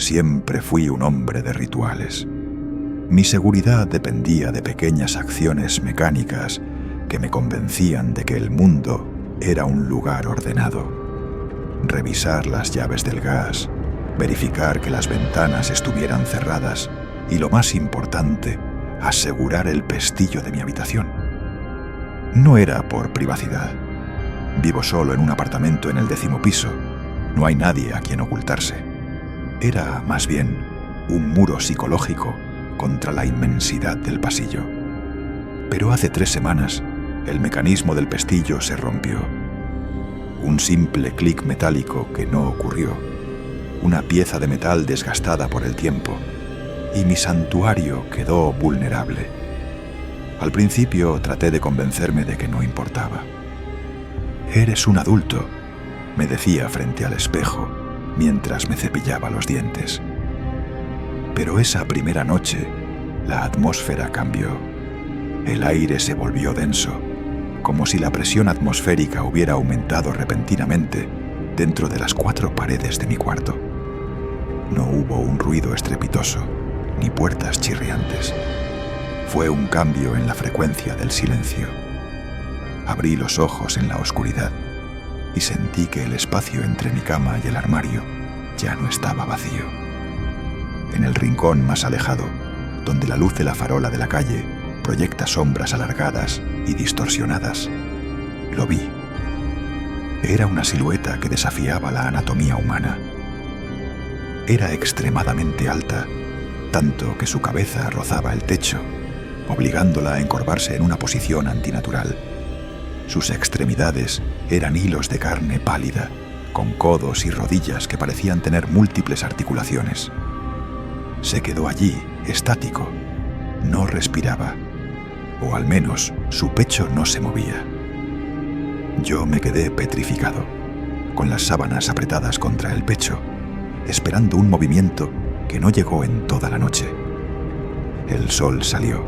siempre fui un hombre de rituales. Mi seguridad dependía de pequeñas acciones mecánicas que me convencían de que el mundo era un lugar ordenado. Revisar las llaves del gas, verificar que las ventanas estuvieran cerradas y, lo más importante, asegurar el pestillo de mi habitación. No era por privacidad. Vivo solo en un apartamento en el 10º piso. No hay nadie a quien ocultarse. Era, más bien, un muro psicológico contra la inmensidad del pasillo. Pero hace 3 semanas, el mecanismo del pestillo se rompió. Un simple clic metálico que no ocurrió. Una pieza de metal desgastada por el tiempo. Y mi santuario quedó vulnerable. Al principio traté de convencerme de que no importaba. «Eres un adulto», me decía frente al espejo mientras me cepillaba los dientes. Pero esa primera noche, la atmósfera cambió. El aire se volvió denso, como si la presión atmosférica hubiera aumentado repentinamente dentro de las 4 paredes de mi cuarto. No hubo un ruido estrepitoso, ni puertas chirriantes. Fue un cambio en la frecuencia del silencio. Abrí los ojos en la oscuridad y sentí que el espacio entre mi cama y el armario ya no estaba vacío. En el rincón más alejado, donde la luz de la farola de la calle proyecta sombras alargadas y distorsionadas, lo vi. Era una silueta que desafiaba la anatomía humana. Era extremadamente alta, tanto que su cabeza rozaba el techo, obligándola a encorvarse en una posición antinatural. Sus extremidades eran hilos de carne pálida, con codos y rodillas que parecían tener múltiples articulaciones. Se quedó allí, estático. No respiraba, o al menos su pecho no se movía. Yo me quedé petrificado, con las sábanas apretadas contra el pecho, esperando un movimiento que no llegó en toda la noche. El sol salió,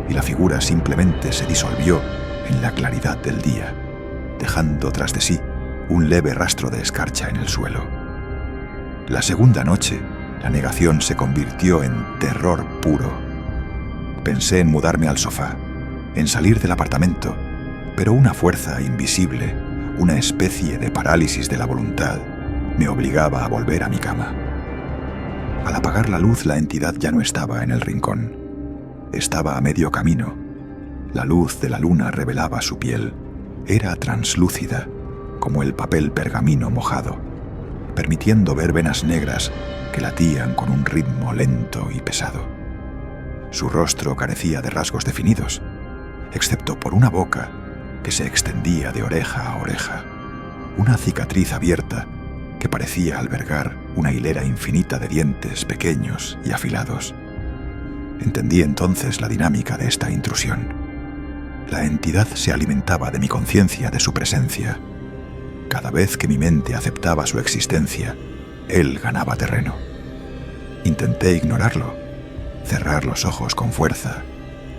y la figura simplemente se disolvió en la claridad del día, dejando tras de sí un leve rastro de escarcha en el suelo. La segunda noche, la negación se convirtió en terror puro. Pensé en mudarme al sofá, en salir del apartamento, pero una fuerza invisible, una especie de parálisis de la voluntad, me obligaba a volver a mi cama. Al apagar la luz, la entidad ya no estaba en el rincón. Estaba a medio camino. La luz de la luna revelaba su piel. Era translúcida, como el papel pergamino mojado, permitiendo ver venas negras que latían con un ritmo lento y pesado. Su rostro carecía de rasgos definidos, excepto por una boca que se extendía de oreja a oreja, una cicatriz abierta que parecía albergar una hilera infinita de dientes pequeños y afilados. Entendí entonces la dinámica de esta intrusión. La entidad se alimentaba de mi conciencia de su presencia. Cada vez que mi mente aceptaba su existencia, él ganaba terreno. Intenté ignorarlo, cerrar los ojos con fuerza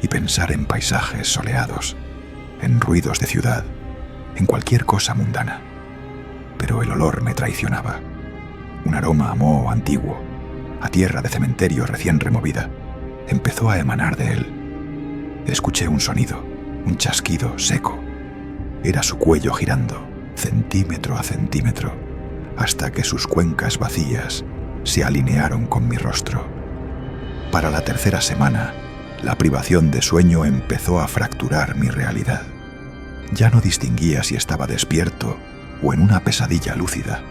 y pensar en paisajes soleados, en ruidos de ciudad, en cualquier cosa mundana. Pero el olor me traicionaba. Un aroma a moho antiguo, a tierra de cementerio recién removida, empezó a emanar de él. Escuché un sonido, un chasquido seco. Era su cuello girando, centímetro a centímetro, hasta que sus cuencas vacías se alinearon con mi rostro. Para la 3ª semana, la privación de sueño empezó a fracturar mi realidad. Ya no distinguía si estaba despierto o en una pesadilla lúcida.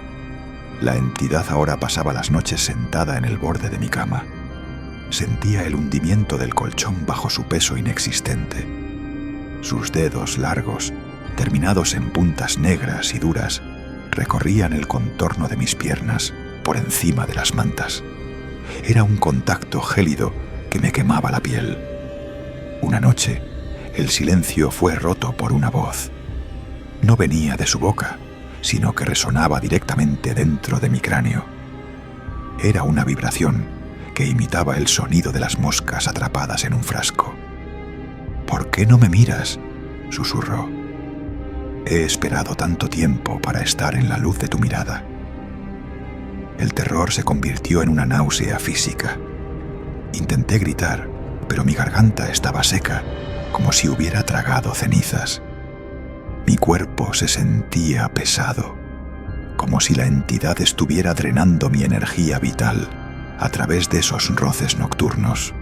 La entidad ahora pasaba las noches sentada en el borde de mi cama. Sentía el hundimiento del colchón bajo su peso inexistente. Sus dedos largos, terminados en puntas negras y duras, recorrían el contorno de mis piernas por encima de las mantas. Era un contacto gélido que me quemaba la piel. Una noche, el silencio fue roto por una voz. No venía de su boca, sino que resonaba directamente dentro de mi cráneo. Era una vibración que imitaba el sonido de las moscas atrapadas en un frasco. «¿Por qué no me miras?», susurró. «He esperado tanto tiempo para estar en la luz de tu mirada». El terror se convirtió en una náusea física. Intenté gritar, pero mi garganta estaba seca, como si hubiera tragado cenizas. Mi cuerpo se sentía pesado, como si la entidad estuviera drenando mi energía vital a través de esos roces nocturnos.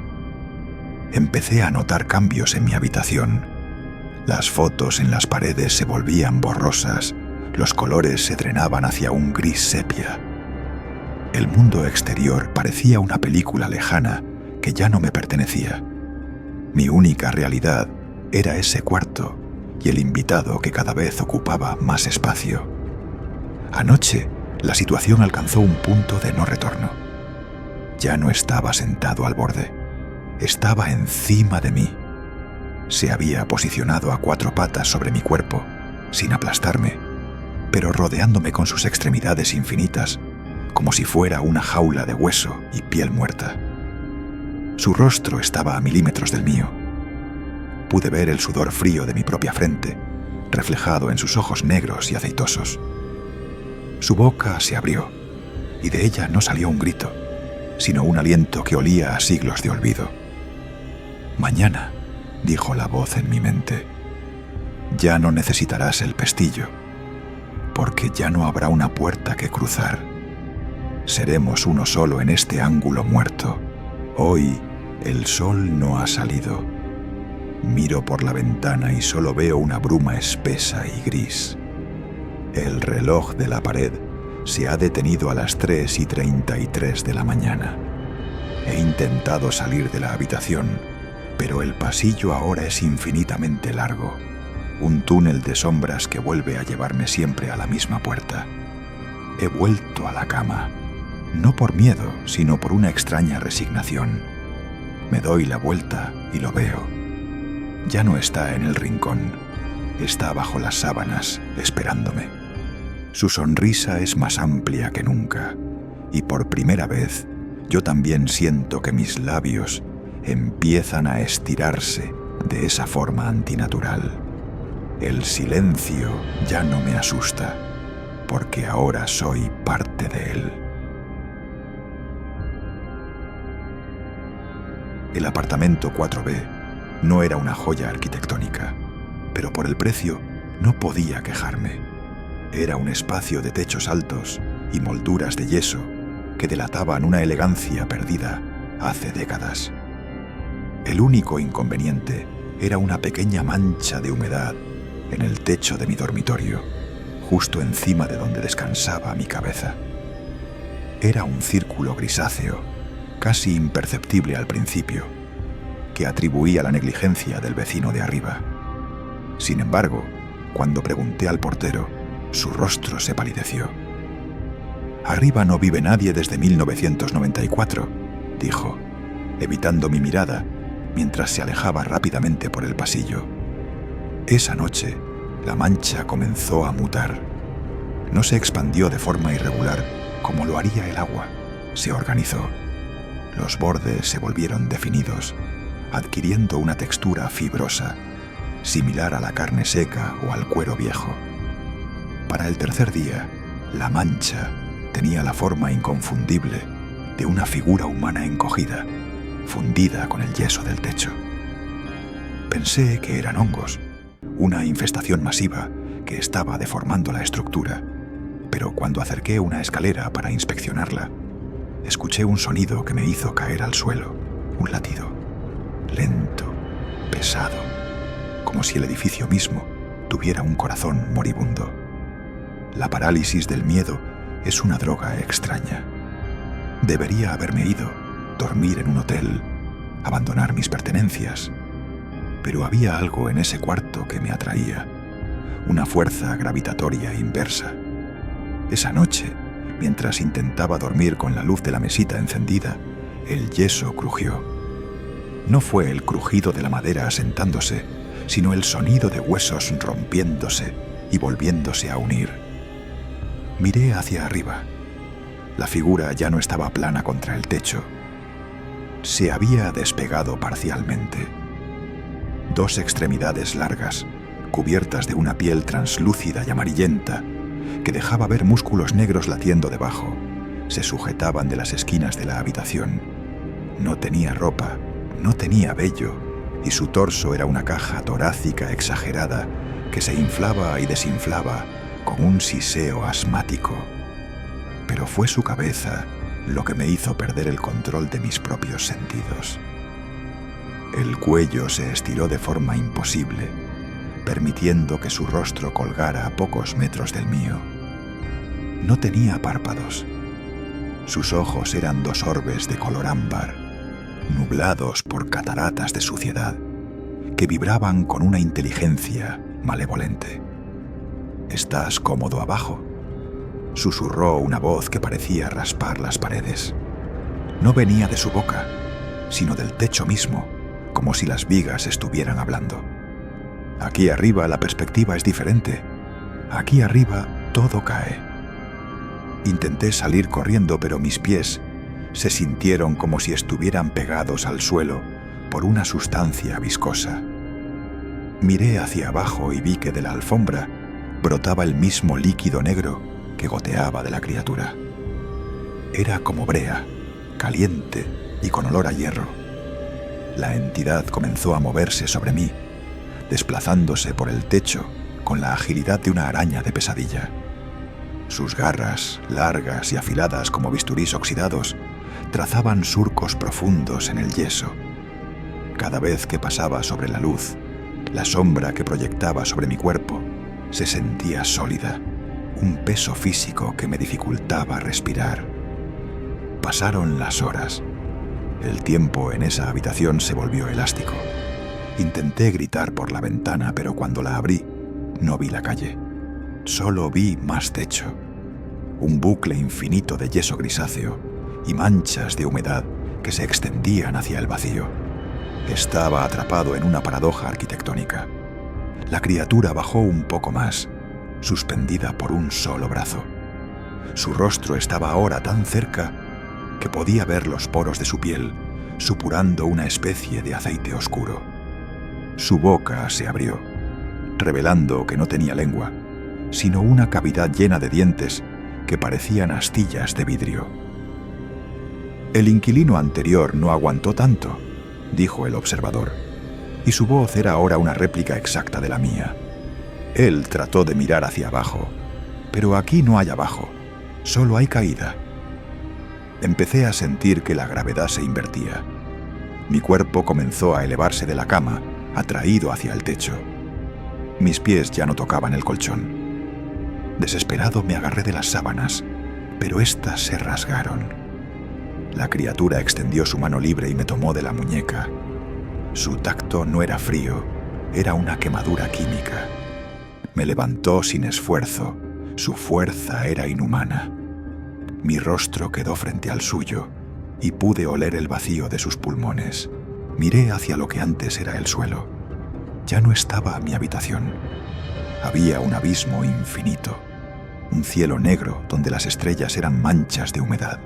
Empecé a notar cambios en mi habitación. Las fotos en las paredes se volvían borrosas, los colores se drenaban hacia un gris sepia. El mundo exterior parecía una película lejana que ya no me pertenecía. Mi única realidad era ese cuarto y el invitado que cada vez ocupaba más espacio. Anoche, la situación alcanzó un punto de no retorno. Ya no estaba sentado al borde. Estaba encima de mí. Se había posicionado a 4 patas sobre mi cuerpo, sin aplastarme, pero rodeándome con sus extremidades infinitas, como si fuera una jaula de hueso y piel muerta. Su rostro estaba a milímetros del mío. Pude ver el sudor frío de mi propia frente, reflejado en sus ojos negros y aceitosos. Su boca se abrió, y de ella no salió un grito, sino un aliento que olía a siglos de olvido. «Mañana», dijo la voz en mi mente, «ya no necesitarás el pestillo, porque ya no habrá una puerta que cruzar. Seremos uno solo en este ángulo muerto. Hoy el sol no ha salido. Miro por la ventana y solo veo una bruma espesa y gris. El reloj de la pared se ha detenido a las 3:33 de la mañana. He intentado salir de la habitación, pero el pasillo ahora es infinitamente largo, un túnel de sombras que vuelve a llevarme siempre a la misma puerta. He vuelto a la cama, no por miedo, sino por una extraña resignación. Me doy la vuelta y lo veo. Ya no está en el rincón, está bajo las sábanas, esperándome. Su sonrisa es más amplia que nunca, y por primera vez yo también siento que mis labios empiezan a estirarse de esa forma antinatural. El silencio ya no me asusta, porque ahora soy parte de él. El apartamento 4B no era una joya arquitectónica, pero por el precio no podía quejarme. Era un espacio de techos altos y molduras de yeso que delataban una elegancia perdida hace décadas. El único inconveniente era una pequeña mancha de humedad en el techo de mi dormitorio, justo encima de donde descansaba mi cabeza. Era un círculo grisáceo, casi imperceptible al principio, que atribuía la negligencia del vecino de arriba. Sin embargo, cuando pregunté al portero, su rostro se palideció. «Arriba no vive nadie desde 1994», dijo, evitando mi mirada mientras se alejaba rápidamente por el pasillo. Esa noche, la mancha comenzó a mutar. No se expandió de forma irregular como lo haría el agua. Se organizó. Los bordes se volvieron definidos, adquiriendo una textura fibrosa, similar a la carne seca o al cuero viejo. Para el tercer día, la mancha tenía la forma inconfundible de una figura humana encogida, fundida con el yeso del techo. Pensé que eran hongos, una infestación masiva que estaba deformando la estructura, pero cuando acerqué una escalera para inspeccionarla, escuché un sonido que me hizo caer al suelo, un latido, lento, pesado, como si el edificio mismo tuviera un corazón moribundo. La parálisis del miedo es una droga extraña. Debería haberme ido, dormir en un hotel, abandonar mis pertenencias, pero había algo en ese cuarto que me atraía, una fuerza gravitatoria inversa. Esa noche, mientras intentaba dormir con la luz de la mesita encendida, el yeso crujió. No fue el crujido de la madera asentándose, sino el sonido de huesos rompiéndose y volviéndose a unir. Miré hacia arriba. La figura ya no estaba plana contra el techo. Se había despegado parcialmente. 2 extremidades largas, cubiertas de una piel translúcida y amarillenta, que dejaba ver músculos negros latiendo debajo, se sujetaban de las esquinas de la habitación. No tenía ropa, no tenía vello, y su torso era una caja torácica exagerada que se inflaba y desinflaba con un siseo asmático. Pero fue su cabeza lo que me hizo perder el control de mis propios sentidos. El cuello se estiró de forma imposible, permitiendo que su rostro colgara a pocos metros del mío. No tenía párpados. Sus ojos eran dos orbes de color ámbar, nublados por cataratas de suciedad, que vibraban con una inteligencia malevolente. «¿Estás cómodo abajo?», susurró una voz que parecía raspar las paredes. No venía de su boca, sino del techo mismo, como si las vigas estuvieran hablando. «Aquí arriba la perspectiva es diferente. Aquí arriba todo cae». Intenté salir corriendo, pero mis pies se sintieron como si estuvieran pegados al suelo por una sustancia viscosa. Miré hacia abajo y vi que de la alfombra brotaba el mismo líquido negro que goteaba de la criatura. Era como brea, caliente y con olor a hierro. La entidad comenzó a moverse sobre mí, desplazándose por el techo con la agilidad de una araña de pesadilla. Sus garras, largas y afiladas como bisturís oxidados, trazaban surcos profundos en el yeso. Cada vez que pasaba sobre la luz, la sombra que proyectaba sobre mi cuerpo se sentía sólida, un peso físico que me dificultaba respirar. Pasaron las horas. El tiempo en esa habitación se volvió elástico. Intenté gritar por la ventana, pero cuando la abrí, no vi la calle. Solo vi más techo, un bucle infinito de yeso grisáceo y manchas de humedad que se extendían hacia el vacío. Estaba atrapado en una paradoja arquitectónica. La criatura bajó un poco más, suspendida por un solo brazo. Su rostro estaba ahora tan cerca que podía ver los poros de su piel, supurando una especie de aceite oscuro. Su boca se abrió, revelando que no tenía lengua, sino una cavidad llena de dientes que parecían astillas de vidrio. «El inquilino anterior no aguantó tanto», dijo el observador, y su voz era ahora una réplica exacta de la mía. Él trató de mirar hacia abajo, pero aquí no hay abajo, solo hay caída. Empecé a sentir que la gravedad se invertía. Mi cuerpo comenzó a elevarse de la cama, atraído hacia el techo. Mis pies ya no tocaban el colchón. Desesperado me agarré de las sábanas, pero éstas se rasgaron. La criatura extendió su mano libre y me tomó de la muñeca. Su tacto no era frío, era una quemadura química. Me levantó sin esfuerzo, su fuerza era inhumana. Mi rostro quedó frente al suyo y pude oler el vacío de sus pulmones. Miré hacia lo que antes era el suelo. Ya no estaba mi habitación. Había un abismo infinito, un cielo negro donde las estrellas eran manchas de humedad.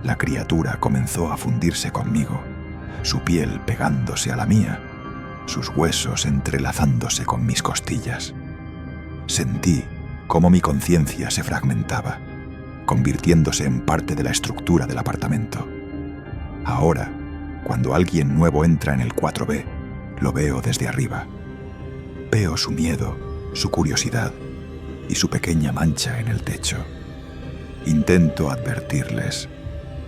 La criatura comenzó a fundirse conmigo, su piel pegándose a la mía, sus huesos entrelazándose con mis costillas. Sentí cómo mi conciencia se fragmentaba, convirtiéndose en parte de la estructura del apartamento. Ahora, cuando alguien nuevo entra en el 4B, lo veo desde arriba. Veo su miedo, su curiosidad y su pequeña mancha en el techo. Intento advertirles,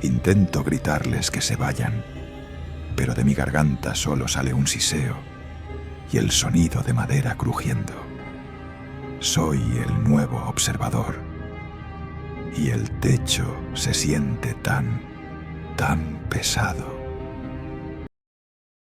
intento gritarles que se vayan, pero de mi garganta solo sale un siseo y el sonido de madera crujiendo. Soy el nuevo observador y el techo se siente tan pesado.